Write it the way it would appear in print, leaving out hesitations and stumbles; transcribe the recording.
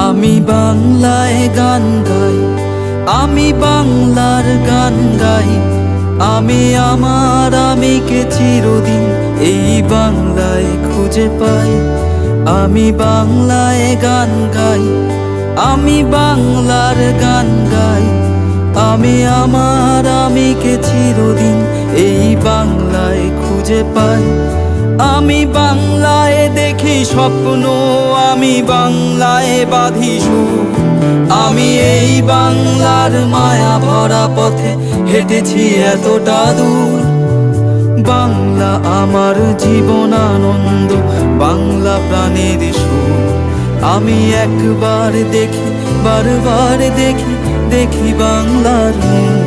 আমি বাংলায় গান গাই, আমি বাংলার গান গাই। আমি আমার আমিকে চিরদিন এই বাংলায় খুঁজে পাই। আমি বাংলায় গান গাই, আমি বাংলার গান গাই। আমি আমার আমিকে চিরদিন এই বাংলায় খুঁজে পাই। আমি বাংলায় দেখি স্বপ্ন, আমি বাংলায় বাঁধি সুর। আমি এই বাংলার মায়া ভরা পথে হেঁটেছি এতটা দূর। বাংলা আমার জীবন আনন্দ, বাংলা প্রাণের সুর। আমি একবার দেখি, বারবার দেখি, দেখি বাংলার মুখ।